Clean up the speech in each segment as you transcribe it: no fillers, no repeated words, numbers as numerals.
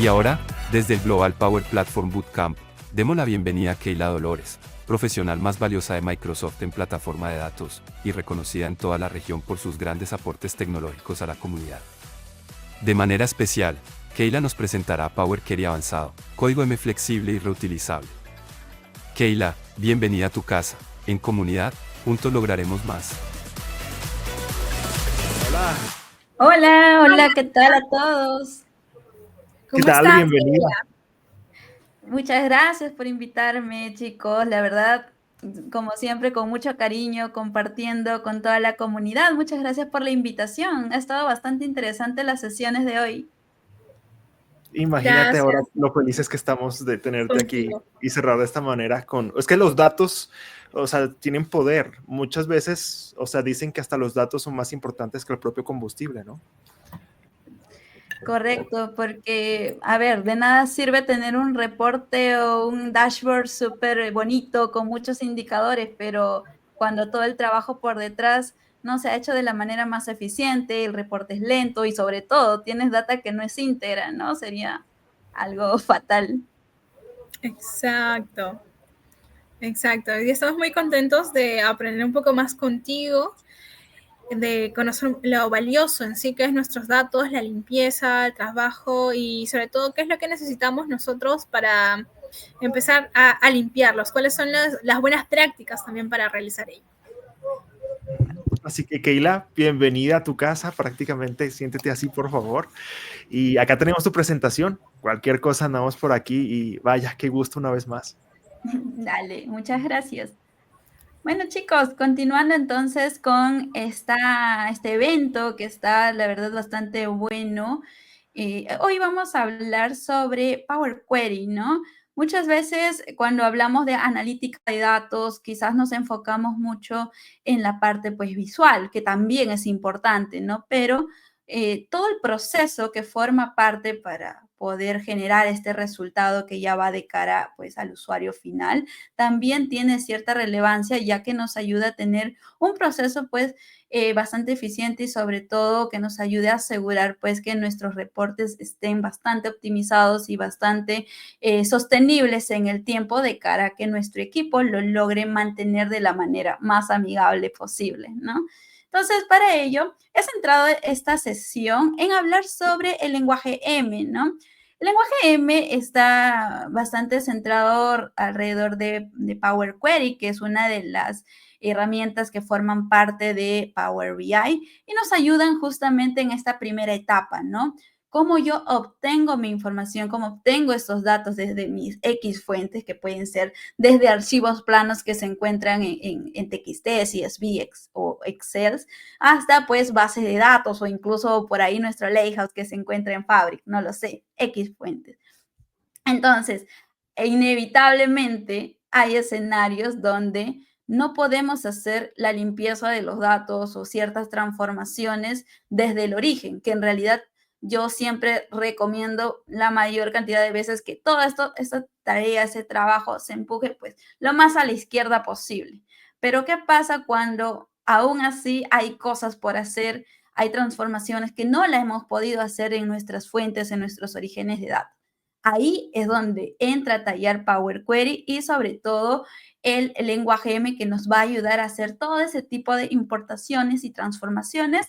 Y ahora, desde el Global Power Platform Bootcamp, demos la bienvenida a Keila Dolores, profesional más valiosa de Microsoft en plataforma de datos, y reconocida en toda la región por sus grandes aportes tecnológicos a la comunidad. De manera especial, Keila nos presentará Power Query avanzado, código M flexible y reutilizable. Keila, bienvenida a tu casa. En comunidad, juntos lograremos más. Hola, Hola, hola, ¿qué tal a todos? ¿qué ¿Cómo tal? estás? Bienvenida. Muchas gracias por invitarme, chicos. La verdad, como siempre, con mucho cariño, compartiendo con toda la comunidad. Muchas gracias por la invitación. Ha estado bastante interesante las sesiones de hoy. Imagínate ahora Gracias, lo felices que estamos de tenerte aquí contigo. y cerrar de esta manera con... Es que los datos, o sea, tienen poder. Muchas veces, o sea, dicen que hasta los datos son más importantes que el propio combustible, ¿no? Correcto, porque, a ver, de nada sirve tener un reporte o un dashboard súper bonito con muchos indicadores, pero cuando todo el trabajo por detrás no se ha hecho de la manera más eficiente, el reporte es lento y sobre todo tienes data que no es íntegra, ¿no? Sería algo fatal. Exacto, exacto. Y estamos muy contentos de aprender un poco más contigo, de conocer lo valioso en sí que es nuestros datos, la limpieza, el trabajo y sobre todo qué es lo que necesitamos nosotros para empezar a limpiarlos, cuáles son las buenas prácticas también para realizar ello. Así que, Keila, bienvenida a tu casa. Prácticamente siéntete así, por favor. Y acá tenemos tu presentación. Cualquier cosa andamos por aquí y vaya, qué gusto una vez más. Dale, muchas gracias. Bueno, chicos, continuando entonces con este evento que está, la verdad, bastante bueno. Hoy vamos a hablar sobre Power Query, ¿no? Muchas veces cuando hablamos de analítica de datos, quizás nos enfocamos mucho en la parte pues visual, que también es importante, ¿no? Pero todo el proceso que forma parte para poder generar este resultado que ya va de cara pues al usuario final, también tiene cierta relevancia ya que nos ayuda a tener un proceso pues bastante eficiente y sobre todo que nos ayude a asegurar pues que nuestros reportes estén bastante optimizados y bastante sostenibles en el tiempo de cara a que nuestro equipo lo logre mantener de la manera más amigable posible, ¿no? Entonces, para ello, he centrado esta sesión en hablar sobre el lenguaje M, ¿no? El lenguaje M está bastante centrado alrededor de Power Query, que es una de las herramientas que forman parte de Power BI y nos ayudan justamente en esta primera etapa, ¿no? Cómo yo obtengo mi información, cómo obtengo estos datos desde mis X fuentes, que pueden ser desde archivos planos que se encuentran en TXT, CSV o Excel, hasta pues bases de datos o incluso por ahí nuestro lakehouse que se encuentra en Fabric, no lo sé, X fuentes. Entonces, inevitablemente hay escenarios donde no podemos hacer la limpieza de los datos o ciertas transformaciones desde el origen, que en realidad yo siempre recomiendo la mayor cantidad de veces que toda esta tarea, ese trabajo se empuje pues lo más a la izquierda posible. Pero ¿qué pasa cuando aún así hay cosas por hacer, hay transformaciones que no las hemos podido hacer en nuestras fuentes, en nuestros orígenes de datos? Ahí es donde entra a tallar Power Query y sobre todo el lenguaje M que nos va a ayudar a hacer todo ese tipo de importaciones y transformaciones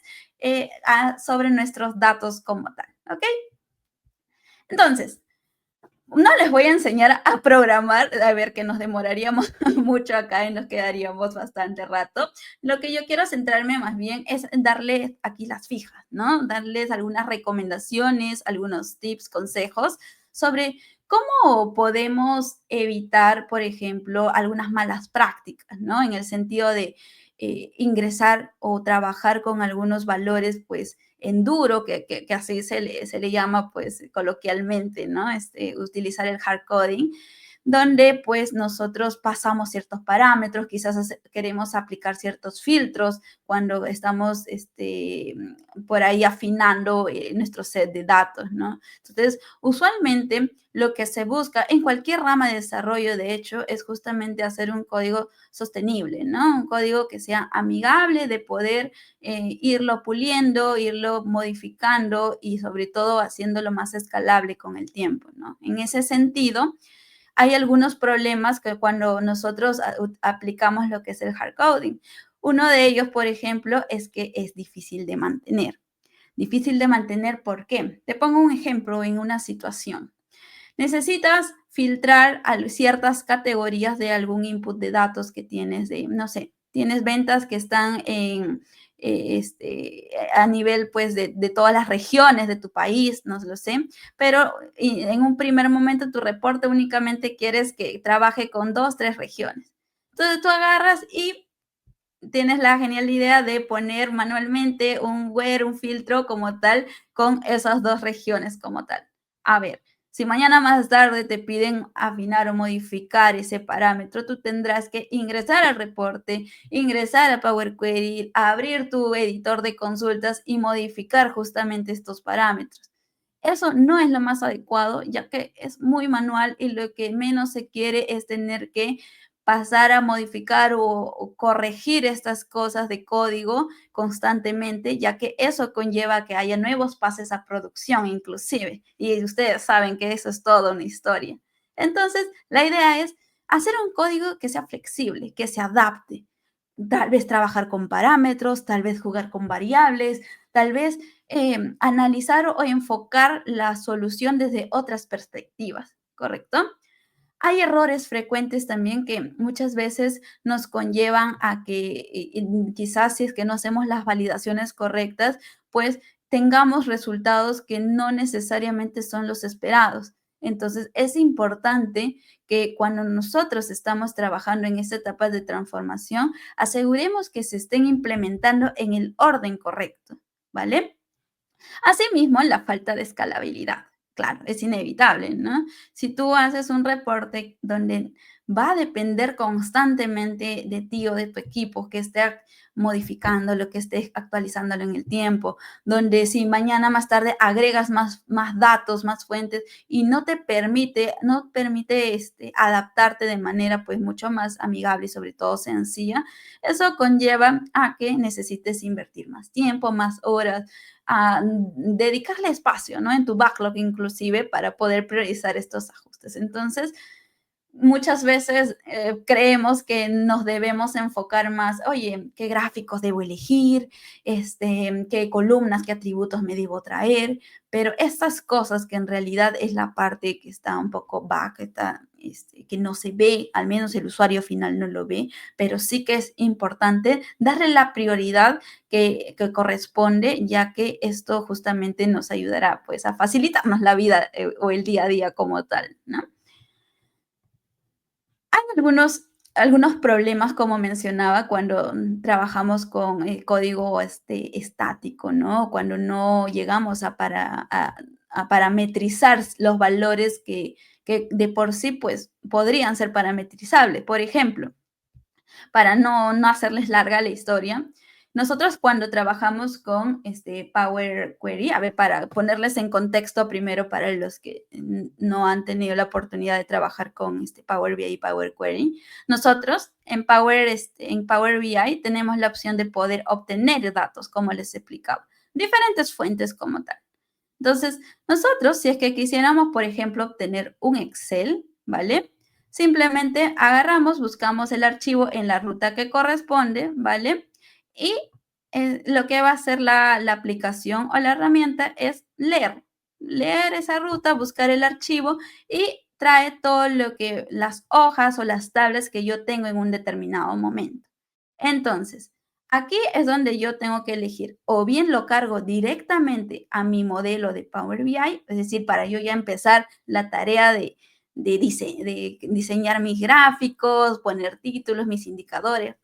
sobre nuestros datos como tal, ¿ok? Entonces, no les voy a enseñar a programar, a ver que nos demoraríamos mucho acá y nos quedaríamos bastante rato. Lo que yo quiero centrarme más bien es en darles aquí las fijas, ¿no? Darles algunas recomendaciones, algunos tips, consejos sobre cómo podemos evitar, por ejemplo, algunas malas prácticas, ¿no? En el sentido de ingresar o trabajar con algunos valores, pues, en duro, que así se le llama, pues, coloquialmente, ¿no? Utilizar el hard coding, donde pues nosotros pasamos ciertos parámetros, quizás queremos aplicar ciertos filtros cuando estamos por ahí afinando nuestro set de datos, ¿no? Entonces, usualmente lo que se busca en cualquier rama de desarrollo, de hecho, es justamente hacer un código sostenible, ¿no? Un código que sea amigable de poder irlo puliendo, irlo modificando y sobre todo haciéndolo más escalable con el tiempo, ¿no? En ese sentido, hay algunos problemas que cuando nosotros aplicamos lo que es el hard coding. Uno de ellos, por ejemplo, es que es difícil de mantener. Difícil de mantener, ¿por qué? Te pongo un ejemplo en una situación. Necesitas filtrar ciertas categorías de algún input de datos que tienes de, no sé, tienes ventas que están a nivel pues de todas las regiones de tu país, no lo sé, pero en un primer momento tu reporte únicamente quieres que trabaje con 2, 3 regiones. Entonces tú agarras y tienes la genial idea de poner manualmente un filtro como tal con esas 2 regiones como tal. A ver, si mañana más tarde te piden afinar o modificar ese parámetro, tú tendrás que ingresar al reporte, ingresar a Power Query, abrir tu editor de consultas y modificar justamente estos parámetros. Eso no es lo más adecuado, ya que es muy manual y lo que menos se quiere es tener que pasar a modificar o corregir estas cosas de código constantemente, ya que eso conlleva que haya nuevos pases a producción inclusive. Y ustedes saben que eso es toda una historia. Entonces, la idea es hacer un código que sea flexible, que se adapte. Tal vez trabajar con parámetros, tal vez jugar con variables, tal vez analizar o enfocar la solución desde otras perspectivas, ¿correcto? Hay errores frecuentes también que muchas veces nos conllevan a que quizás si es que no hacemos las validaciones correctas, pues tengamos resultados que no necesariamente son los esperados. Entonces, es importante que cuando nosotros estamos trabajando en esta etapa de transformación, aseguremos que se estén implementando en el orden correcto, ¿vale? Asimismo, la falta de escalabilidad. Claro, es inevitable, ¿no? Si tú haces un reporte donde va a depender constantemente de ti o de tu equipo que esté modificándolo, que esté actualizándolo en el tiempo, donde si mañana más tarde agregas más datos, más fuentes y no permite adaptarte de manera pues mucho más amigable y sobre todo sencilla, eso conlleva a que necesites invertir más tiempo, más horas, a dedicarle espacio, ¿no? En tu backlog inclusive para poder priorizar estos ajustes. Entonces, muchas veces creemos que nos debemos enfocar más, oye, ¿qué gráficos debo elegir? ¿Qué columnas, qué atributos me debo traer? Pero estas cosas que en realidad es la parte que está un poco que no se ve, al menos el usuario final no lo ve, pero sí que es importante darle la prioridad que corresponde, ya que esto justamente nos ayudará pues a facilitarnos la vida o el día a día como tal, ¿no? Hay algunos problemas, como mencionaba, cuando trabajamos con código estático, ¿no? Cuando no llegamos a parametrizar los valores que de por sí, pues, podrían ser parametrizables. Por ejemplo, para no hacerles larga la historia, nosotros cuando trabajamos con Power Query, a ver, para ponerles en contexto primero para los que no han tenido la oportunidad de trabajar con Power BI y Power Query, nosotros en Power BI tenemos la opción de poder obtener datos, como les explicaba, diferentes fuentes como tal. Entonces, nosotros, si es que quisiéramos, por ejemplo, obtener un Excel, ¿vale? Simplemente agarramos, buscamos el archivo en la ruta que corresponde, ¿vale? Y lo que va a hacer la aplicación o la herramienta es leer esa ruta, buscar el archivo y trae todo lo que las hojas o las tablas que yo tengo en un determinado momento. Entonces, aquí es donde yo tengo que elegir o bien lo cargo directamente a mi modelo de Power BI, es decir, para yo ya empezar la tarea de diseñar mis gráficos, poner títulos, mis indicadores,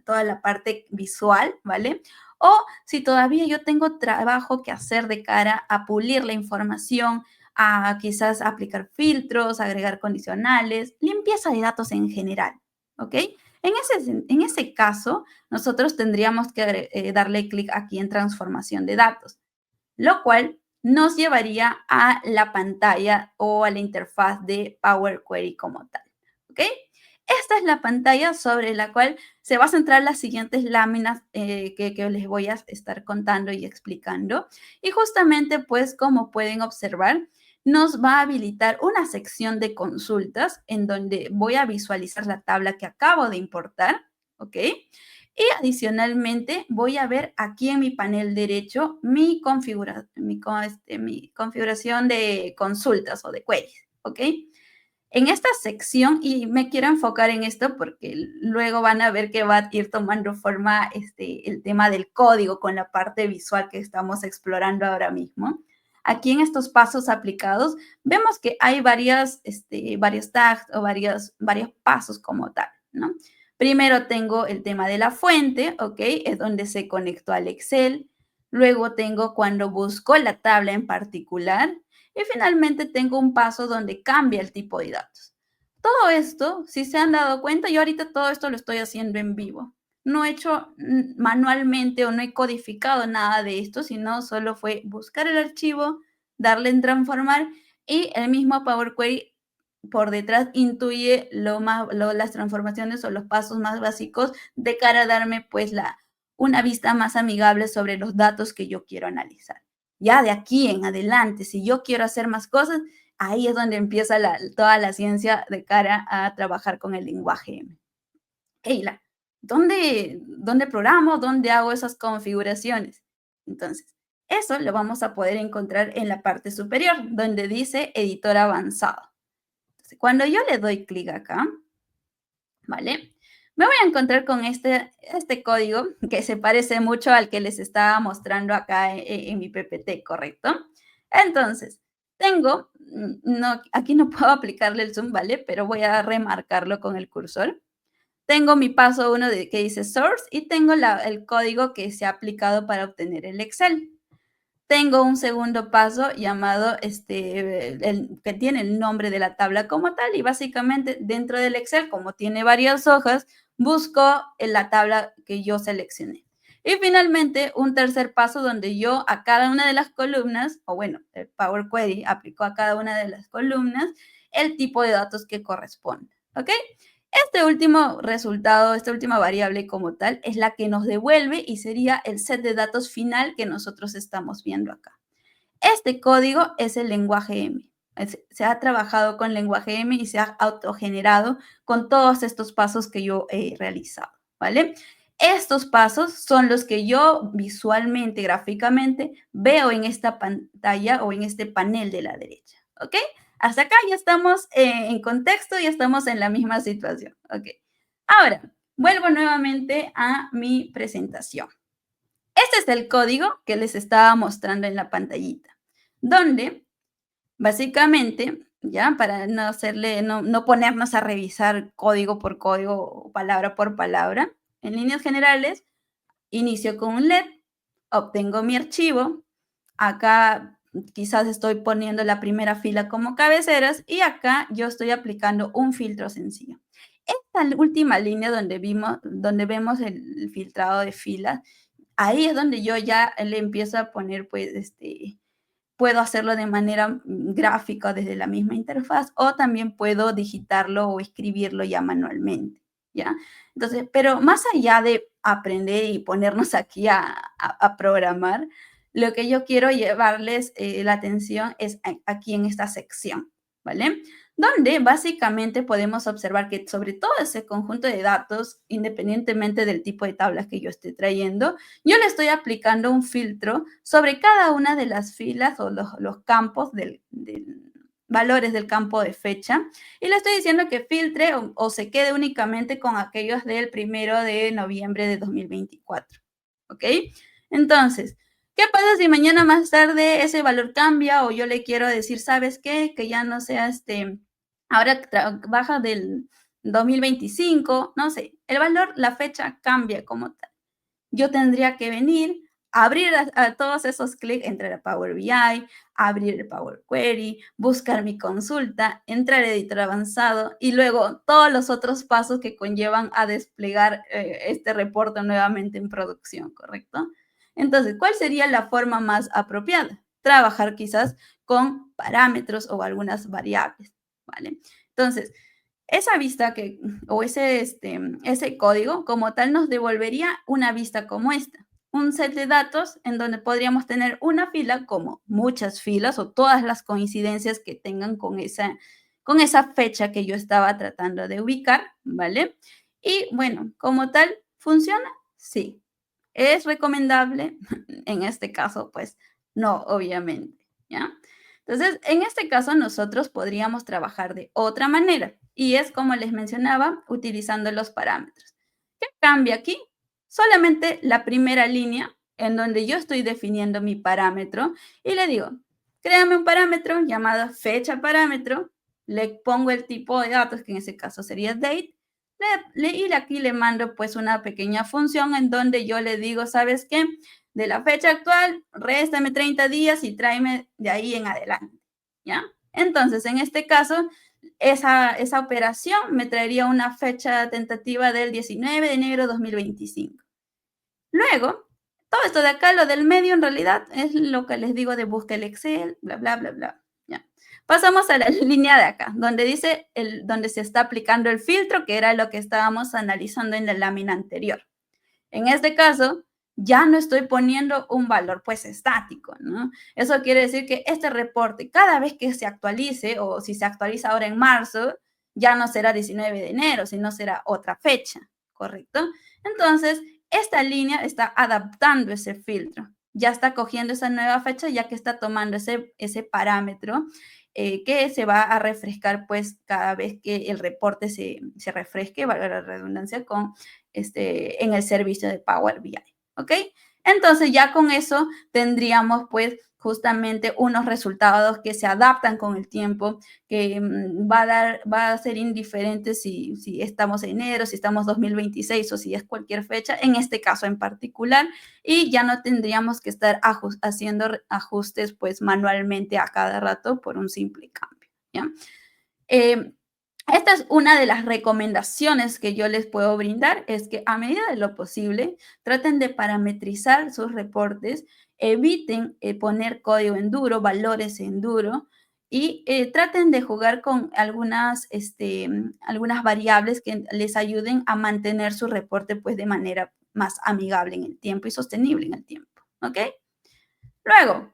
toda la parte visual, ¿vale? O si todavía yo tengo trabajo que hacer de cara a pulir la información, a quizás aplicar filtros, agregar condicionales, limpieza de datos en general, ¿ok? En ese caso, nosotros tendríamos que darle clic aquí en transformación de datos, lo cual nos llevaría a la pantalla o a la interfaz de Power Query como tal, ¿ok? Esta es la pantalla sobre la cual se va a centrar las siguientes láminas que les voy a estar contando y explicando. Y justamente, pues, como pueden observar, nos va a habilitar una sección de consultas en donde voy a visualizar la tabla que acabo de importar, ¿ok? Y adicionalmente voy a ver aquí en mi panel derecho mi configuración de consultas o de queries, ¿ok? En esta sección, y me quiero enfocar en esto porque luego van a ver que va a ir tomando forma el tema del código con la parte visual que estamos explorando ahora mismo. Aquí en estos pasos aplicados, vemos que hay varios tags o varios pasos como tal, ¿no? Primero tengo el tema de la fuente, ¿ok? Es donde se conectó al Excel. Luego tengo cuando busco la tabla en particular. Y finalmente tengo un paso donde cambia el tipo de datos. Todo esto, si se han dado cuenta, yo ahorita todo esto lo estoy haciendo en vivo. No he hecho manualmente o no he codificado nada de esto, sino solo fue buscar el archivo, darle en transformar y el mismo Power Query por detrás intuye las transformaciones o los pasos más básicos de cara a darme pues una vista más amigable sobre los datos que yo quiero analizar. Ya de aquí en adelante, si yo quiero hacer más cosas, ahí es donde empieza toda la ciencia de cara a trabajar con el lenguaje M. Keila, ¿dónde programo? ¿Dónde hago esas configuraciones? Entonces, eso lo vamos a poder encontrar en la parte superior, donde dice editor avanzado. Entonces, cuando yo le doy clic acá, ¿vale? Me voy a encontrar con este código que se parece mucho al que les estaba mostrando acá en mi PPT, ¿correcto? Entonces, aquí no puedo aplicarle el zoom, ¿vale? Pero voy a remarcarlo con el cursor. Tengo mi paso 1 que dice source y tengo el código que se ha aplicado para obtener el Excel. Tengo un segundo paso llamado, que tiene el nombre de la tabla como tal y básicamente dentro del Excel, como tiene varias hojas, busco en la tabla que yo seleccioné. Y finalmente, un tercer paso donde yo a cada una de las columnas, o bueno, el Power Query aplicó a cada una de las columnas el tipo de datos que corresponde, ¿ok? Este último resultado, esta última variable como tal, es la que nos devuelve y sería el set de datos final que nosotros estamos viendo acá. Este código es el lenguaje M. Se ha trabajado con lenguaje M y se ha autogenerado con todos estos pasos que yo he realizado, ¿vale? Estos pasos son los que yo visualmente, gráficamente, veo en esta pantalla o en este panel de la derecha, ¿ok? Hasta acá ya estamos en contexto, ya estamos en la misma situación, ¿ok? Ahora, vuelvo nuevamente a mi presentación. Este es el código que les estaba mostrando en la pantallita, donde básicamente, ya para no ponernos a revisar código por código o palabra por palabra, en líneas generales, inicio con un LED, obtengo mi archivo, acá quizás estoy poniendo la primera fila como cabeceras y acá yo estoy aplicando un filtro sencillo. Esta última línea donde vemos el filtrado de filas, ahí es donde yo ya le empiezo a poner, pues, puedo hacerlo de manera gráfica desde la misma interfaz o también puedo digitarlo o escribirlo ya manualmente, ¿ya? Entonces, pero más allá de aprender y ponernos aquí a programar, lo que yo quiero llevarles la atención es aquí en esta sección, ¿vale? Donde básicamente podemos observar que sobre todo ese conjunto de datos, independientemente del tipo de tablas que yo esté trayendo, yo le estoy aplicando un filtro sobre cada una de las filas o los campos valores del campo de fecha y le estoy diciendo que filtre o se quede únicamente con aquellos del 1 de noviembre de 2024, ¿ok? Entonces, ¿qué pasa si mañana más tarde ese valor cambia o yo le quiero decir, ¿sabes qué? Que ya no sea ahora baja del 2025, no sé, el valor, la fecha cambia como tal. Yo tendría que venir abrir a todos esos clics, entrar a Power BI, abrir el Power Query, buscar mi consulta, entrar a editor avanzado y luego todos los otros pasos que conllevan a desplegar este reporte nuevamente en producción, ¿correcto? Entonces, ¿cuál sería la forma más apropiada? Trabajar quizás con parámetros o algunas variables, ¿vale? Entonces, esa vista o ese código como tal nos devolvería una vista como esta. Un set de datos en donde podríamos tener una fila como muchas filas o todas las coincidencias que tengan con esa fecha que yo estaba tratando de ubicar, ¿vale? Y bueno, como tal, ¿funciona? Sí. ¿Es recomendable? En este caso, pues no, obviamente, ¿ya? Entonces, en este caso, nosotros podríamos trabajar de otra manera y es como les mencionaba, utilizando los parámetros. ¿Qué cambia aquí? Solamente la primera línea en donde yo estoy definiendo mi parámetro y le digo, créame un parámetro llamado fecha parámetro, le pongo el tipo de datos, que en ese caso sería date, y aquí le mando pues una pequeña función en donde yo le digo, ¿sabes qué? De la fecha actual, réstame 30 días y tráeme de ahí en adelante, ¿ya? Entonces, en este caso, esa operación me traería una fecha tentativa del 19 de enero de 2025. Luego, todo esto de acá, lo del medio, en realidad es lo que les digo de busca el Excel, bla, bla, bla, bla. ¿Ya? Pasamos a la línea de acá, donde dice donde se está aplicando el filtro, que era lo que estábamos analizando en la lámina anterior. En este caso, ya no estoy poniendo un valor pues estático, ¿no? Eso quiere decir que este reporte, cada vez que se actualice, o si se actualiza ahora en marzo, ya no será 19 de enero, sino será otra fecha, ¿correcto? Entonces, esta línea está adaptando ese filtro, ya está cogiendo esa nueva fecha, ya que está tomando ese parámetro que se va a refrescar pues cada vez que el reporte se refresque, valga la redundancia, en el servicio de Power BI, ¿ok? Entonces ya con eso tendríamos pues justamente unos resultados que se adaptan con el tiempo, que va a ser indiferente si estamos en enero, si estamos 2026 o si es cualquier fecha, en este caso en particular, y ya no tendríamos que estar haciendo ajustes pues manualmente a cada rato por un simple cambio, ¿ya? Esta es una de las recomendaciones que yo les puedo brindar, es que a medida de lo posible traten de parametrizar sus reportes, eviten poner código en duro, valores en duro, y traten de jugar con algunas variables que les ayuden a mantener su reporte pues de manera más amigable en el tiempo y sostenible en el tiempo, ¿ok? Luego,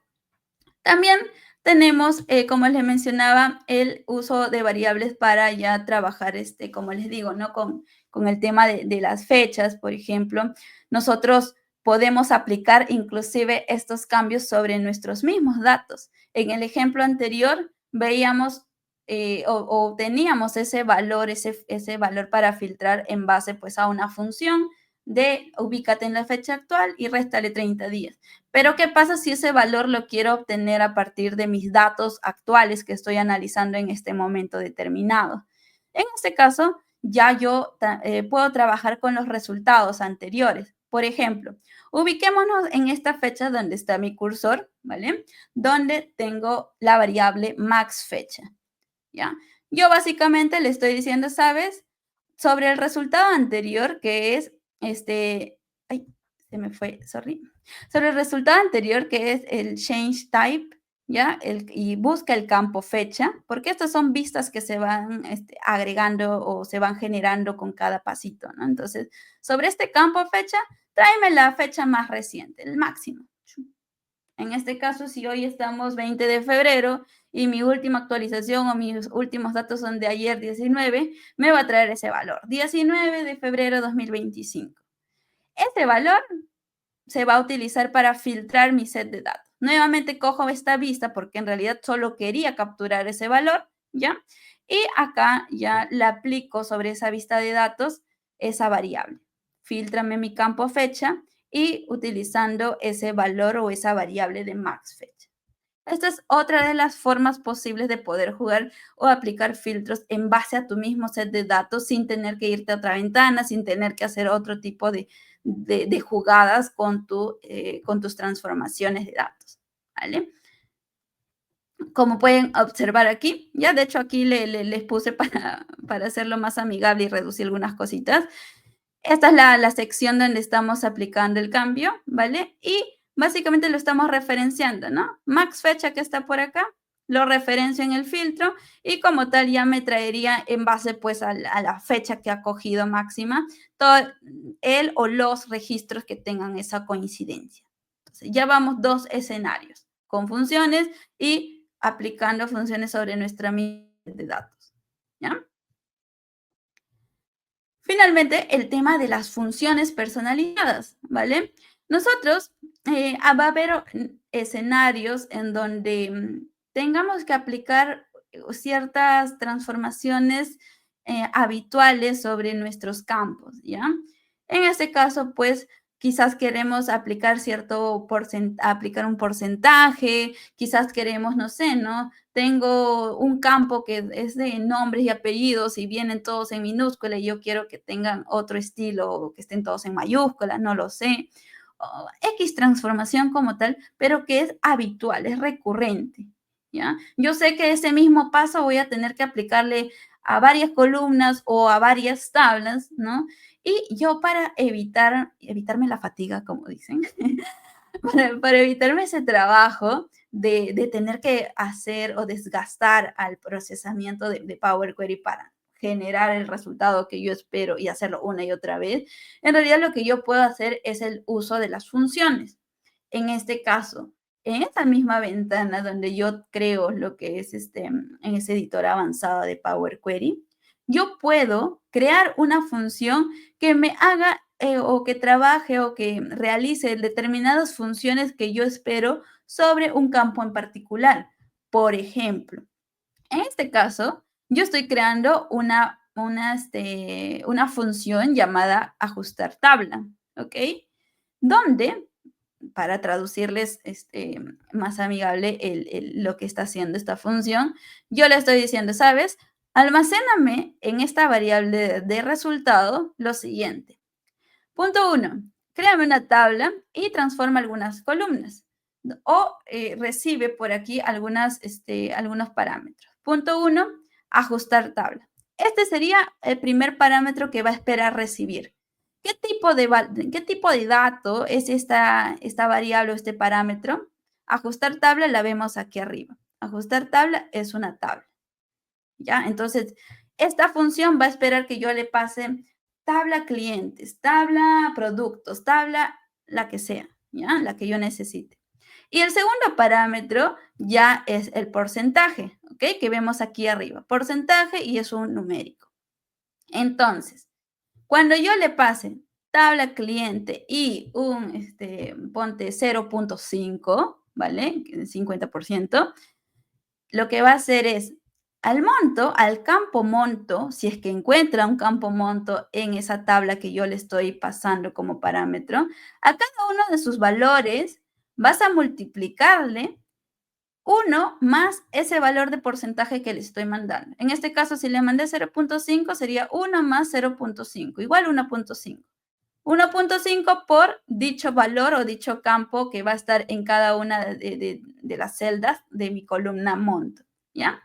también tenemos, como les mencionaba, el uso de variables para ya trabajar, como les digo, ¿no? Con el tema de las fechas, por ejemplo. Nosotros podemos aplicar inclusive estos cambios sobre nuestros mismos datos. En el ejemplo anterior veíamos o teníamos ese valor para filtrar en base pues a una función de ubícate en la fecha actual y réstale 30 días. Pero, ¿qué pasa si ese valor lo quiero obtener a partir de mis datos actuales que estoy analizando en este momento determinado? En este caso, ya yo puedo trabajar con los resultados anteriores. Por ejemplo, ubiquémonos en esta fecha donde está mi cursor, ¿vale? Donde tengo la variable max fecha, ¿ya? Yo básicamente le estoy diciendo, ¿sabes? Sobre el resultado anterior, que es ay, se me fue, sorry. Sobre el resultado anterior, que es el change type, ¿ya? Y busca el campo fecha, porque estas son vistas que se van agregando o se van generando con cada pasito, ¿no? Entonces, sobre este campo fecha, tráeme la fecha más reciente, el máximo. En este caso, si hoy estamos 20 de febrero y mi última actualización o mis últimos datos son de ayer 19, me va a traer ese valor, 19 de febrero 2025. Este valor se va a utilizar para filtrar mi set de datos. Nuevamente cojo esta vista porque en realidad solo quería capturar ese valor, ¿ya? Y acá ya le aplico sobre esa vista de datos esa variable. Fíltrame mi campo fecha y utilizando ese valor o esa variable de max fecha. Esta es otra de las formas posibles de poder jugar o aplicar filtros en base a tu mismo set de datos sin tener que irte a otra ventana, sin tener que hacer otro tipo de de jugadas con tus transformaciones de datos, ¿vale? Como pueden observar aquí, ya de hecho aquí les puse para hacerlo más amigable y reducir algunas cositas. Esta es la sección donde estamos aplicando el cambio, ¿vale? Y básicamente lo estamos referenciando, ¿no? Max fecha que está por acá, lo referencio en el filtro y como tal ya me traería en base pues a la fecha que ha cogido máxima, todo él o los registros que tengan esa coincidencia. Entonces ya vamos 2 escenarios, con funciones y aplicando funciones sobre nuestra base de datos, ¿ya? Finalmente, el tema de las funciones personalizadas, ¿vale? Nosotros, va a haber escenarios en donde tengamos que aplicar ciertas transformaciones habituales sobre nuestros campos, ¿ya? En este caso, pues, quizás queremos aplicar aplicar un porcentaje, quizás queremos, no sé, ¿no? Tengo un campo que es de nombres y apellidos y vienen todos en minúscula y yo quiero que tengan otro estilo o que estén todos en mayúscula, no lo sé. O X transformación como tal, pero que es habitual, es recurrente, ¿ya? Yo sé que ese mismo paso voy a tener que aplicarle a varias columnas o a varias tablas, ¿no? Y yo para evitarme la fatiga, como dicen, para evitarme ese trabajo de tener que hacer o desgastar al procesamiento de Power Query para generar el resultado que yo espero y hacerlo una y otra vez, en realidad lo que yo puedo hacer es el uso de las funciones. En este caso, en esta misma ventana donde yo creo lo que es en ese editor avanzado de Power Query, yo puedo crear una función que me haga o que trabaje o que realice determinadas funciones que yo espero sobre un campo en particular. Por ejemplo, en este caso, yo estoy creando una función llamada ajustar tabla, ¿ok? Donde, para traducirles más amigable lo que está haciendo esta función, yo le estoy diciendo, ¿sabes? Almacéname en esta variable de resultado lo siguiente. Punto 1, créame una tabla y transforma algunas columnas o recibe por aquí algunos parámetros. Punto 1, ajustar tabla. Este sería el primer parámetro que va a esperar recibir. ¿Qué tipo de dato es esta variable o este parámetro? Ajustar tabla la vemos aquí arriba. Ajustar tabla es una tabla. ¿Ya? Entonces, esta función va a esperar que yo le pase tabla clientes, tabla productos, tabla la que sea, ¿ya? La que yo necesite. Y el segundo parámetro ya es el porcentaje, ¿ok? Que vemos aquí arriba. Porcentaje y es un numérico. Entonces, cuando yo le pase tabla cliente y ponte 0.5, ¿vale? 50%, lo que va a hacer es al campo monto, si es que encuentra un campo monto en esa tabla que yo le estoy pasando como parámetro, a cada uno de sus valores vas a multiplicarle 1 más ese valor de porcentaje que le estoy mandando. En este caso, si le mandé 0.5, sería 1 más 0.5, igual 1.5. 1.5 por dicho valor o dicho campo que va a estar en cada una de las celdas de mi columna monto, ¿ya?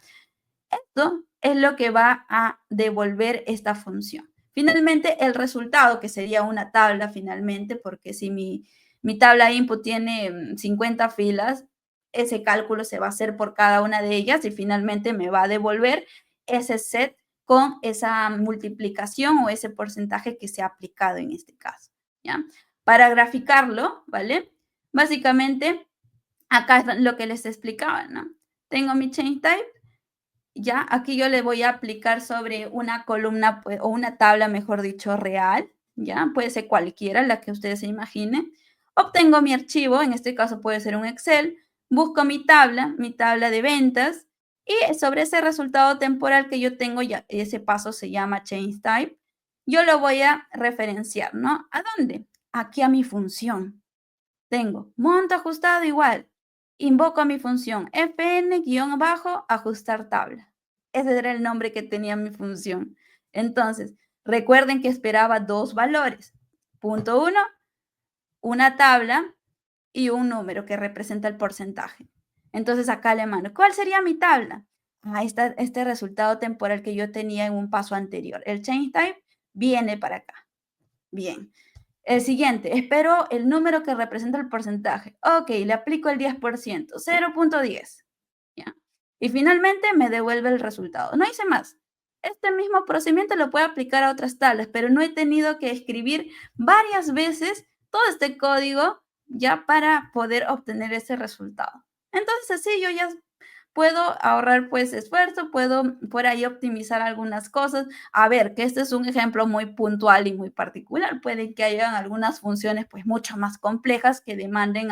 Esto es lo que va a devolver esta función. Finalmente, el resultado, que sería una tabla finalmente, porque si mi tabla input tiene 50 filas, ese cálculo se va a hacer por cada una de ellas y finalmente me va a devolver ese set con esa multiplicación o ese porcentaje que se ha aplicado en este caso, ¿ya? Para graficarlo, ¿vale? Básicamente, acá es lo que les explicaba, ¿no? Tengo mi change type, ya, aquí yo le voy a aplicar sobre una columna o una tabla, mejor dicho, real, ya, puede ser cualquiera, la que ustedes se imaginen. Obtengo mi archivo, en este caso puede ser un Excel, busco mi tabla de ventas, y sobre ese resultado temporal que yo tengo, ya ese paso se llama change type, yo lo voy a referenciar, ¿no? ¿A dónde? Aquí a mi función. Tengo monto ajustado igual. Invoco a mi función fn-ajustar tabla. Ese era el nombre que tenía mi función. Entonces, recuerden que esperaba 2 valores. punto 1, una tabla y un número que representa el porcentaje. Entonces acá le mando, ¿cuál sería mi tabla? Ahí está este resultado temporal que yo tenía en un paso anterior. El change type viene para acá. Bien. El siguiente, espero el número que representa el porcentaje. Ok, le aplico el 10%, 0.10. ¿Ya? Y finalmente me devuelve el resultado. No hice más. Este mismo procedimiento lo puedo aplicar a otras tablas, pero no he tenido que escribir varias veces todo este código ya para poder obtener ese resultado. Entonces, así yo ya puedo ahorrar pues esfuerzo, puedo por ahí optimizar algunas cosas. A ver, que este es un ejemplo muy puntual y muy particular. Puede que hayan algunas funciones pues mucho más complejas que demanden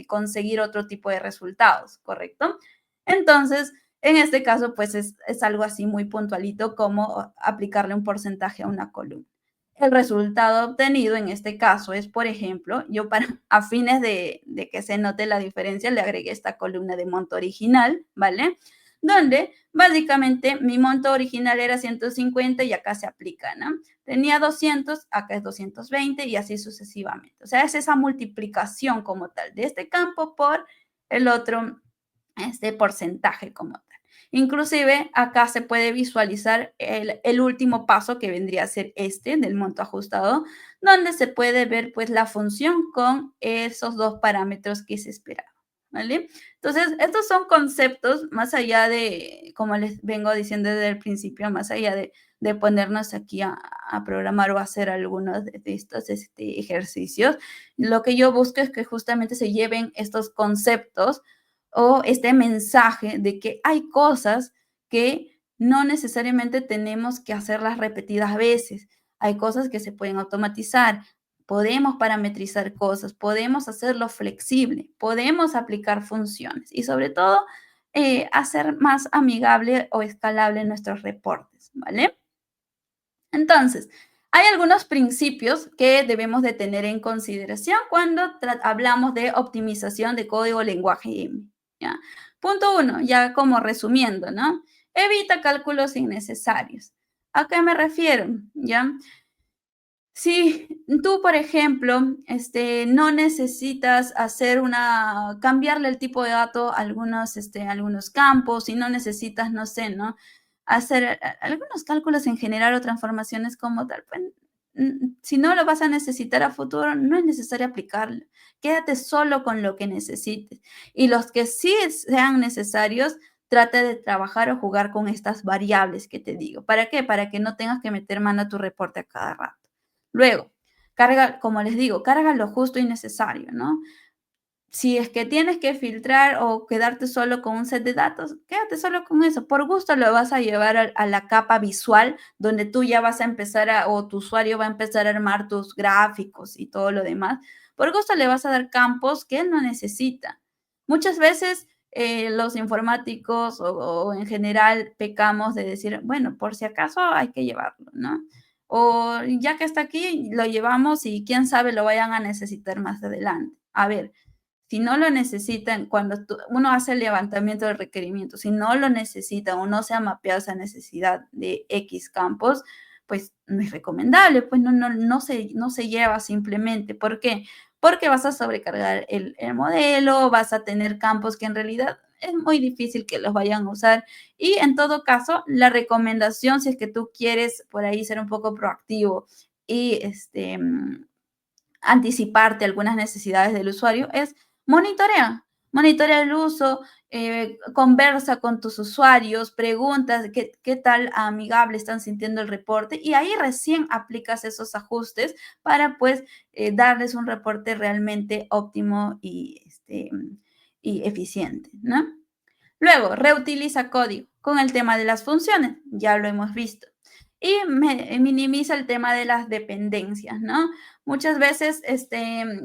conseguir otro tipo de resultados, ¿correcto? Entonces, en este caso pues es algo así muy puntualito como aplicarle un porcentaje a una columna. El resultado obtenido en este caso es, por ejemplo, yo a fines de que se note la diferencia, le agregué esta columna de monto original, ¿vale? Donde básicamente mi monto original era 150 y acá se aplica, ¿no? Tenía 200, acá es 220 y así sucesivamente. O sea, es esa multiplicación como tal de este campo por el otro, este porcentaje como tal. Inclusive acá se puede visualizar el último paso que vendría a ser este del monto ajustado, donde se puede ver pues la función con esos dos parámetros que se esperaban, ¿vale? Entonces, estos son conceptos más allá de, como les vengo diciendo desde el principio, más allá de ponernos aquí a programar o hacer algunos de estos ejercicios. Lo que yo busco es que justamente se lleven estos conceptos o este mensaje de que hay cosas que no necesariamente tenemos que hacerlas repetidas veces. Hay cosas que se pueden automatizar, podemos parametrizar cosas, podemos hacerlo flexible, podemos aplicar funciones y sobre todo hacer más amigable o escalable nuestros reportes, ¿vale? Entonces, hay algunos principios que debemos de tener en consideración cuando hablamos de optimización de código lenguaje M, ¿ya? Punto 1, ya como resumiendo, ¿no? Evita cálculos innecesarios. ¿A qué me refiero? ¿Ya? Si tú, por ejemplo, no necesitas cambiarle el tipo de dato a algunos campos y no necesitas, no sé, ¿no? Hacer algunos cálculos en general o transformaciones como tal, pues, si no lo vas a necesitar a futuro, no es necesario aplicarlo. Quédate solo con lo que necesites. Y los que sí sean necesarios, trata de trabajar o jugar con estas variables que te digo. ¿Para qué? Para que no tengas que meter mano a tu reporte a cada rato. Luego, como les digo, carga lo justo y necesario, ¿no? Si es que tienes que filtrar o quedarte solo con un set de datos, quédate solo con eso. Por gusto lo vas a llevar a la capa visual, donde tú ya vas a empezar o tu usuario va a empezar a armar tus gráficos y todo lo demás. Por gusto le vas a dar campos que él no necesita. Muchas veces los informáticos o en general pecamos de decir, bueno, por si acaso hay que llevarlo, ¿no? O ya que está aquí, lo llevamos y quién sabe lo vayan a necesitar más adelante. A ver, si no lo necesitan, cuando uno hace el levantamiento del requerimiento, si no lo necesitan o no se ha mapeado esa necesidad de X campos, pues no es recomendable, pues no se lleva simplemente. ¿Por qué? Porque vas a sobrecargar el modelo, vas a tener campos que en realidad es muy difícil que los vayan a usar. Y en todo caso, la recomendación, si es que tú quieres por ahí ser un poco proactivo y anticiparte algunas necesidades del usuario, es monitorea el uso, conversa con tus usuarios, preguntas qué tal amigable están sintiendo el reporte y ahí recién aplicas esos ajustes para pues darles un reporte realmente óptimo y eficiente, ¿no? Luego, reutiliza código con el tema de las funciones, ya lo hemos visto. Y minimiza el tema de las dependencias, ¿no? Muchas veces,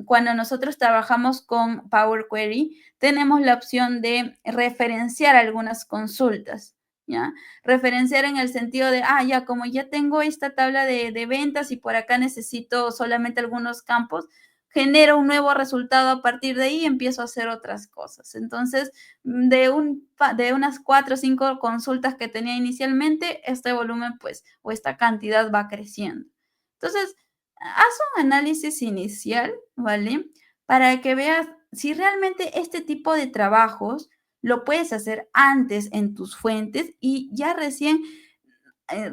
cuando nosotros trabajamos con Power Query, tenemos la opción de referenciar algunas consultas, ¿ya? Referenciar en el sentido de, ya como ya tengo esta tabla de ventas y por acá necesito solamente algunos campos, genero un nuevo resultado a partir de ahí y empiezo a hacer otras cosas. Entonces, de unas 4 o 5 consultas que tenía inicialmente, este volumen, pues, o esta cantidad va creciendo. Entonces, haz un análisis inicial, ¿vale? Para que veas si realmente este tipo de trabajos lo puedes hacer antes en tus fuentes y ya recién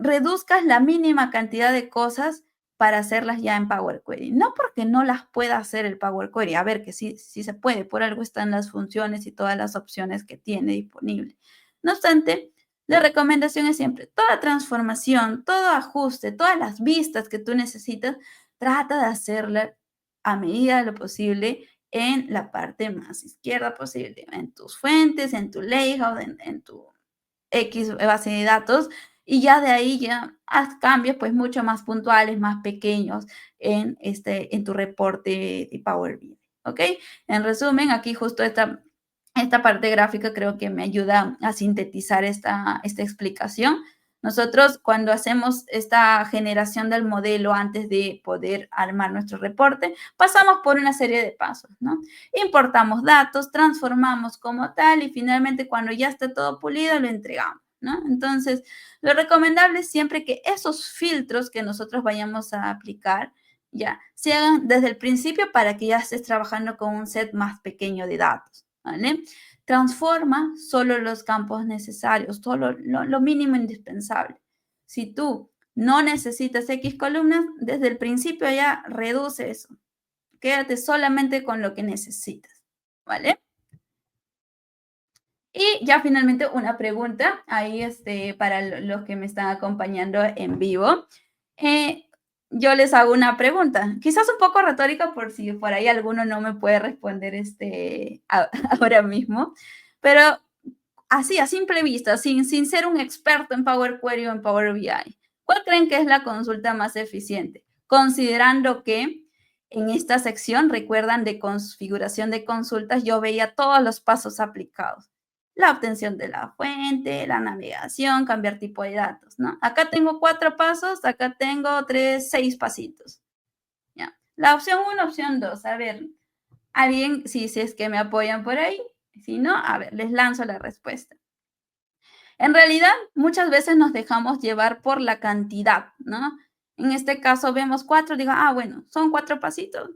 reduzcas la mínima cantidad de cosas para hacerlas ya en Power Query. No porque no las pueda hacer el Power Query, a ver que sí, sí se puede, por algo están las funciones y todas las opciones que tiene disponible. No obstante, la recomendación es siempre, toda transformación, todo ajuste, todas las vistas que tú necesitas, trata de hacerla a medida de lo posible en la parte más izquierda posible, en tus fuentes, en tu layout, en tu X base de datos, y ya de ahí ya haz cambios pues mucho más puntuales, más pequeños en tu reporte de Power BI, ¿ok? En resumen, aquí justo esta parte gráfica creo que me ayuda a sintetizar esta explicación. Nosotros cuando hacemos esta generación del modelo antes de poder armar nuestro reporte, pasamos por una serie de pasos, ¿no? Importamos datos, transformamos como tal y finalmente cuando ya está todo pulido lo entregamos, ¿no? Entonces, lo recomendable es siempre que esos filtros que nosotros vayamos a aplicar ya se hagan desde el principio para que ya estés trabajando con un set más pequeño de datos, ¿vale? Transforma solo los campos necesarios, solo lo mínimo indispensable. Si tú no necesitas X columnas, desde el principio ya reduce eso. Quédate solamente con lo que necesitas, ¿vale? Y ya finalmente una pregunta ahí para los que me están acompañando en vivo. Yo les hago una pregunta, quizás un poco retórica por si por ahí alguno no me puede responder ahora mismo, pero así a simple vista, sin ser un experto en Power Query o en Power BI, ¿cuál creen que es la consulta más eficiente? Considerando que en esta sección, recuerdan, de configuración de consultas, yo veía todos los pasos aplicados. La obtención de la fuente, la navegación, cambiar tipo de datos, ¿no? Acá tengo 4 pasos, acá tengo 6 pasitos. ¿Ya? La opción 1, opción 2. A ver, alguien, si es que me apoyan por ahí. Si no, a ver, les lanzo la respuesta. En realidad, muchas veces nos dejamos llevar por la cantidad, ¿no? En este caso vemos 4, digo, bueno, son 4 pasitos,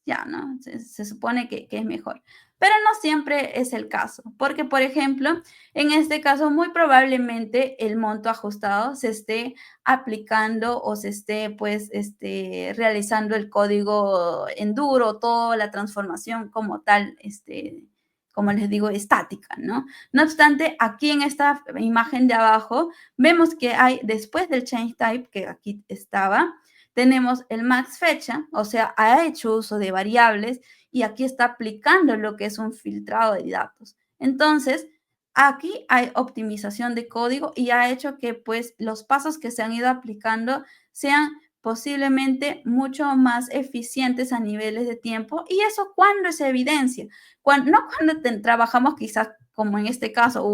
ya, ¿no? Se supone que es mejor. Pero no siempre es el caso, porque, por ejemplo, en este caso, muy probablemente el monto ajustado se esté aplicando o se esté, pues, realizando el código en duro, toda la transformación como tal, como les digo, estática, ¿no? No obstante, aquí en esta imagen de abajo, vemos que hay, después del change type, que aquí estaba, tenemos el max fecha, o sea, ha hecho uso de variables y aquí está aplicando lo que es un filtrado de datos. Entonces, aquí hay optimización de código y ha hecho que pues los pasos que se han ido aplicando sean posiblemente mucho más eficientes a niveles de tiempo. ¿Y eso cuándo se evidencia? No cuando trabajamos quizás como en este caso,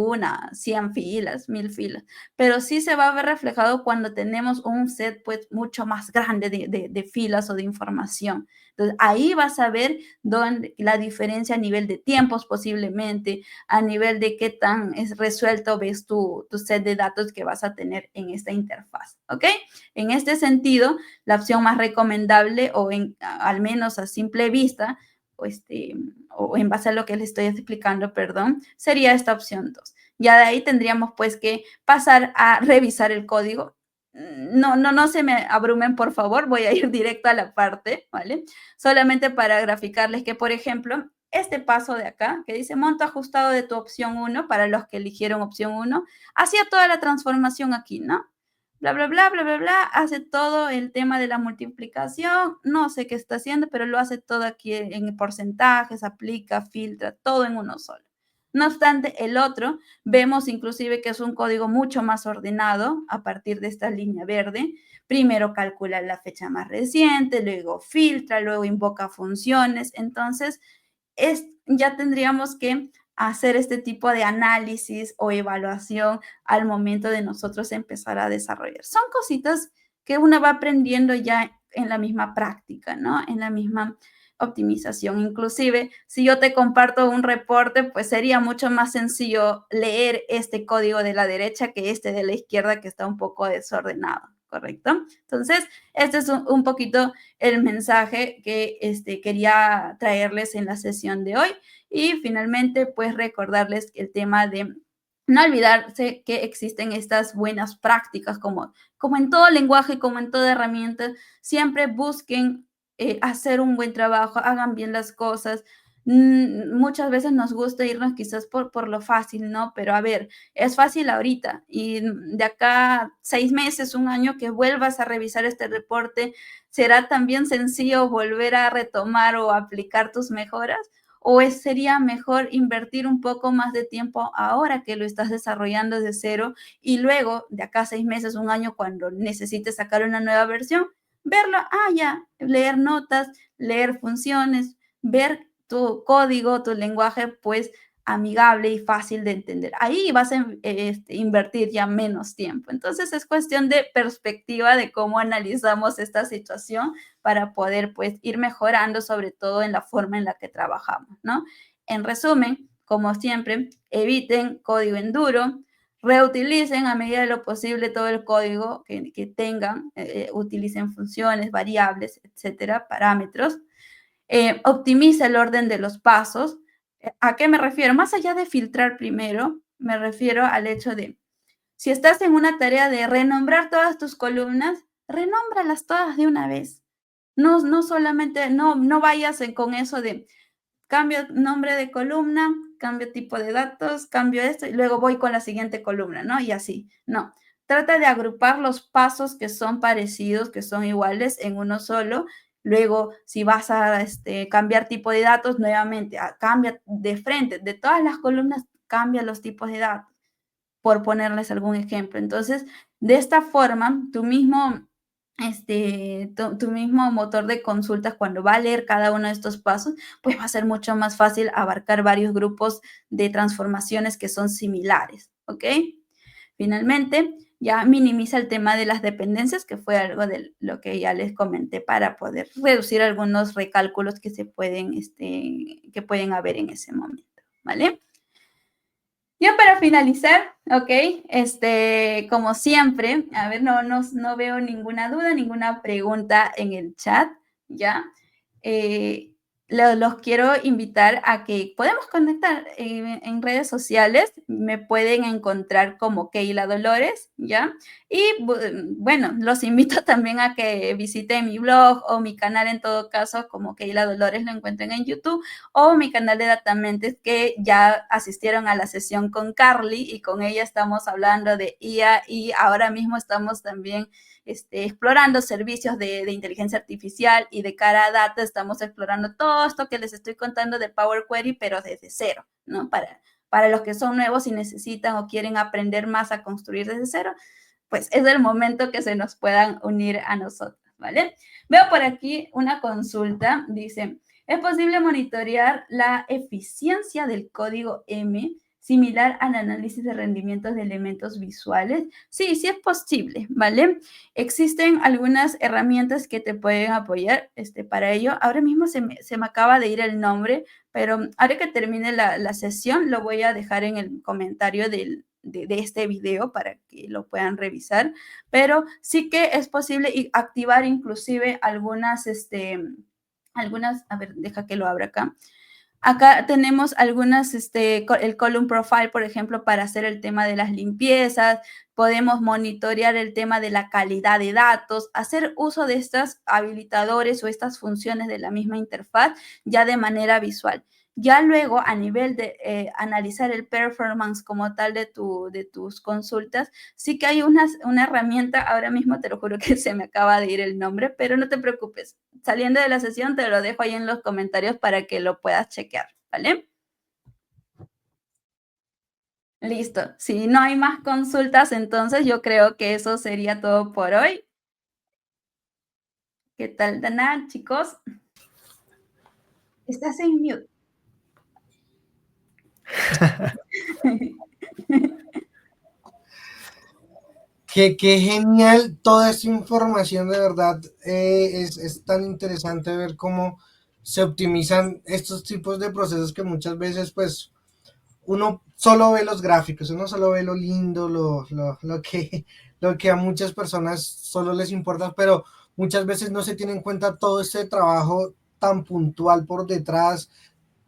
100 filas, 1000 filas, pero sí se va a ver reflejado cuando tenemos un set pues mucho más grande de filas o de información. Entonces, ahí vas a ver la diferencia a nivel de tiempos posiblemente, a nivel de qué tan es resuelto ves tu set de datos que vas a tener en esta interfaz, ¿ok? En este sentido, la opción más recomendable o al menos a simple vista, o en base a lo que les estoy explicando, perdón, sería esta opción 2. Ya de ahí tendríamos pues que pasar a revisar el código. No se me abrumen, por favor, voy a ir directo a la parte, ¿vale? Solamente para graficarles que, por ejemplo, este paso de acá, que dice monto ajustado de tu opción 1, para los que eligieron opción 1, hacía toda la transformación aquí, ¿no? Bla, bla, bla, bla, bla, bla, hace todo el tema de la multiplicación, no sé qué está haciendo, pero lo hace todo aquí en porcentajes, aplica, filtra, todo en uno solo. No obstante, el otro, vemos inclusive que es un código mucho más ordenado a partir de esta línea verde. Primero calcula la fecha más reciente, luego filtra, luego invoca funciones. Entonces, ya tendríamos que hacer este tipo de análisis o evaluación al momento de nosotros empezar a desarrollar. Son cositas que uno va aprendiendo ya en la misma práctica, ¿no? En la misma optimización. Inclusive, si yo te comparto un reporte, pues sería mucho más sencillo leer este código de la derecha que este de la izquierda que está un poco desordenado, ¿correcto? Entonces, este es un poquito el mensaje que quería traerles en la sesión de hoy. Y finalmente, pues recordarles el tema de no olvidarse que existen estas buenas prácticas, como en todo lenguaje, como en toda herramienta, siempre busquen hacer un buen trabajo, hagan bien las cosas. Muchas veces nos gusta irnos quizás por lo fácil, ¿no? Pero a ver, es fácil ahorita y de acá 6 meses, un año que vuelvas a revisar este reporte, ¿será también sencillo volver a retomar o aplicar tus mejoras? ¿O sería mejor invertir un poco más de tiempo ahora que lo estás desarrollando de cero y luego, de acá 6 meses, un año, cuando necesites sacar una nueva versión, verlo, ya, leer notas, leer funciones, ver tu código, tu lenguaje, pues amigable y fácil de entender. Ahí vas a invertir ya menos tiempo. Entonces es cuestión de perspectiva de cómo analizamos esta situación para poder pues ir mejorando, sobre todo en la forma en la que trabajamos, ¿no? En resumen, como siempre, eviten código en duro, reutilicen a medida de lo posible todo el código que tengan, utilicen funciones, variables, etcétera, parámetros. Optimiza el orden de los pasos. ¿A qué me refiero? Más allá de filtrar primero, me refiero al hecho de, si estás en una tarea de renombrar todas tus columnas, renómbralas todas de una vez. No solamente, no vayas con eso de cambio nombre de columna, cambio tipo de datos, cambio esto y luego voy con la siguiente columna, ¿no? Y así, no. Trata de agrupar los pasos que son parecidos, que son iguales en uno solo. Luego, si vas a cambiar tipo de datos, nuevamente, cambia de frente, de todas las columnas, cambia los tipos de datos, por ponerles algún ejemplo. Entonces, de esta forma, tu mismo motor de consultas, cuando va a leer cada uno de estos pasos, pues va a ser mucho más fácil abarcar varios grupos de transformaciones que son similares, ¿ok? Finalmente, ya minimiza el tema de las dependencias, que fue algo de lo que ya les comenté, para poder reducir algunos recálculos que que pueden haber en ese momento, ¿vale? Ya para finalizar, ok, como siempre, a ver, no veo ninguna duda, ninguna pregunta en el chat, ¿ya? Los quiero invitar a que podemos conectar en redes sociales, me pueden encontrar como Keila Dolores, ¿ya? Y bueno, los invito también a que visiten mi blog o mi canal, en todo caso, como Keila Dolores, lo encuentran en YouTube, o mi canal de Datamentes, que ya asistieron a la sesión con Carly y con ella estamos hablando de IA y ahora mismo estamos también explorando servicios de inteligencia artificial, y de cara a data estamos explorando todo esto que les estoy contando de Power Query, pero desde cero, ¿no? Para los que son nuevos y necesitan o quieren aprender más a construir desde cero, pues es el momento que se nos puedan unir a nosotros, ¿vale? Veo por aquí una consulta, dice, ¿es posible monitorear la eficiencia del código M similar al análisis de rendimientos de elementos visuales? Sí, sí es posible, ¿vale? Existen algunas herramientas que te pueden apoyar para ello. Ahora mismo se me acaba de ir el nombre, pero ahora que termine la sesión lo voy a dejar en el comentario de este video para que lo puedan revisar, pero sí que es posible activar inclusive algunas, a ver, deja que lo abra acá. Acá tenemos algunas, el column profile, por ejemplo, para hacer el tema de las limpiezas. Podemos monitorear el tema de la calidad de datos, hacer uso de estos habilitadores o estas funciones de la misma interfaz ya de manera visual. Ya luego, a nivel de analizar el performance como tal de tus consultas, sí que hay una herramienta, ahora mismo te lo juro que se me acaba de ir el nombre, pero no te preocupes. Saliendo de la sesión te lo dejo ahí en los comentarios para que lo puedas chequear, ¿vale? Listo. Si no hay más consultas, entonces yo creo que eso sería todo por hoy. ¿Qué tal, Dana, chicos? Estás en mute. Qué genial toda esta información, de verdad. Es tan interesante ver cómo se optimizan estos tipos de procesos que muchas veces pues uno solo ve los gráficos, uno solo ve lo lindo, lo que a muchas personas solo les importa, pero muchas veces no se tiene en cuenta todo este trabajo tan puntual por detrás,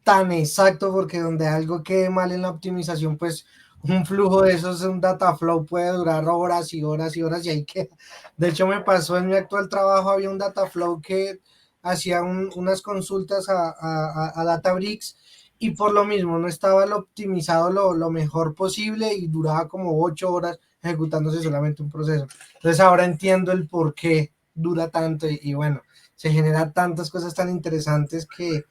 tan exacto, porque donde algo quede mal en la optimización, pues un flujo de esos, un data flow puede durar horas y horas y horas y ahí queda. De hecho, me pasó en mi actual trabajo, había un data flow que hacía unas consultas a Databricks y por lo mismo no estaba lo optimizado lo mejor posible y duraba como 8 horas ejecutándose solamente un proceso. Entonces ahora entiendo el por qué dura tanto y bueno, se generan tantas cosas tan interesantes que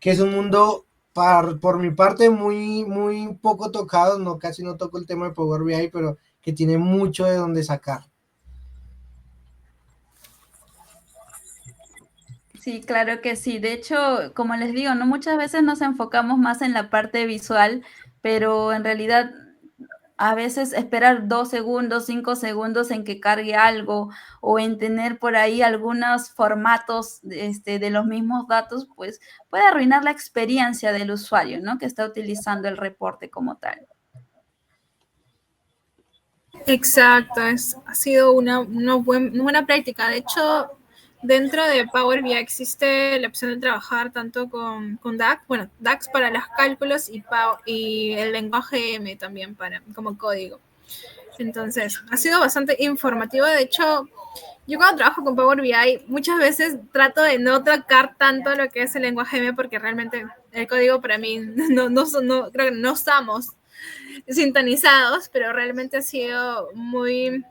es un mundo por mi parte muy poco tocado, no casi no toco el tema de Power BI, pero que tiene mucho de donde sacar. Sí, claro que sí. De hecho, como les digo, ¿no? Muchas veces nos enfocamos más en la parte visual, pero en realidad a veces esperar 2 segundos, 5 segundos en que cargue algo o en tener por ahí algunos formatos de los mismos datos, pues puede arruinar la experiencia del usuario, ¿no? Que está utilizando el reporte como tal. Exacto, ha sido una buena práctica. De hecho, dentro de Power BI existe la opción de trabajar tanto con DAX, bueno, DAX para los cálculos y el lenguaje M también como código. Entonces, ha sido bastante informativo. De hecho, yo cuando trabajo con Power BI, muchas veces trato de no tocar tanto lo que es el lenguaje M porque realmente el código para mí creo que no estamos sintonizados, pero realmente ha sido muy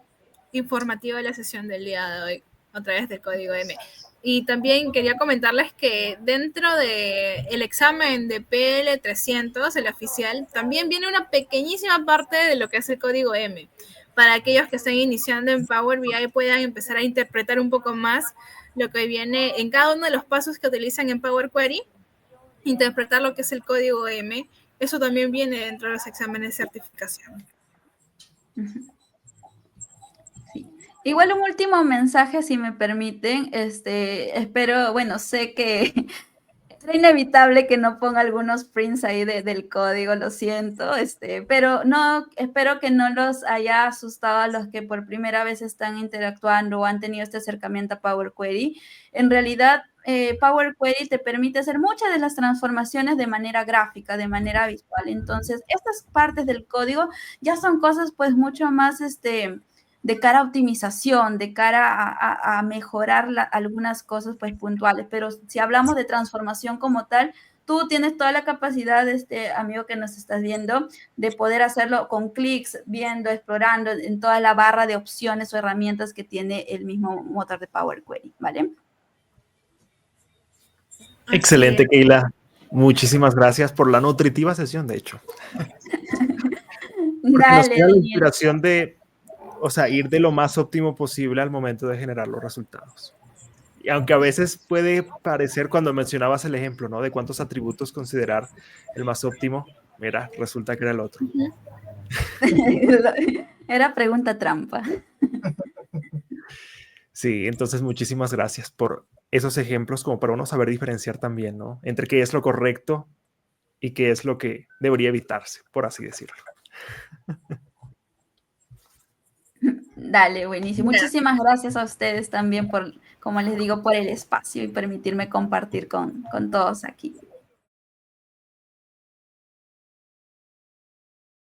informativa la sesión del día de hoy a través del código M. Y también quería comentarles que dentro del examen de PL300, el oficial, también viene una pequeñísima parte de lo que es el código M. Para aquellos que estén iniciando en Power BI puedan empezar a interpretar un poco más lo que viene en cada uno de los pasos que utilizan en Power Query, interpretar lo que es el código M. Eso también viene dentro de los exámenes de certificación. Sí. Igual un último mensaje, si me permiten. Espero, bueno, sé que es inevitable que no ponga algunos prints ahí del código, lo siento, pero no, espero que no los haya asustado a los que por primera vez están interactuando o han tenido este acercamiento a Power Query. En realidad, Power Query te permite hacer muchas de las transformaciones de manera gráfica, de manera visual. Entonces, estas partes del código ya son cosas pues mucho más, de cara a optimización, de cara a mejorar algunas cosas pues puntuales, pero si hablamos de transformación como tal, tú tienes toda la capacidad, amigo que nos estás viendo, de poder hacerlo con clics, viendo, explorando en toda la barra de opciones o herramientas que tiene el mismo motor de Power Query, ¿vale? Excelente, Keila. Muchísimas gracias por la nutritiva sesión, de hecho. Porque nos Dale, queda la Daniel. inspiración de, o sea, ir de lo más óptimo posible al momento de generar los resultados. Y aunque a veces puede parecer, cuando mencionabas el ejemplo, ¿no? De cuántos atributos considerar el más óptimo, mira, resulta que era el otro. Era pregunta trampa. Sí, entonces muchísimas gracias por esos ejemplos, como para uno saber diferenciar también, ¿no? Entre qué es lo correcto y qué es lo que debería evitarse, por así decirlo. Dale, buenísimo. Muchísimas gracias a ustedes también por, como les digo, por el espacio y permitirme compartir con todos aquí.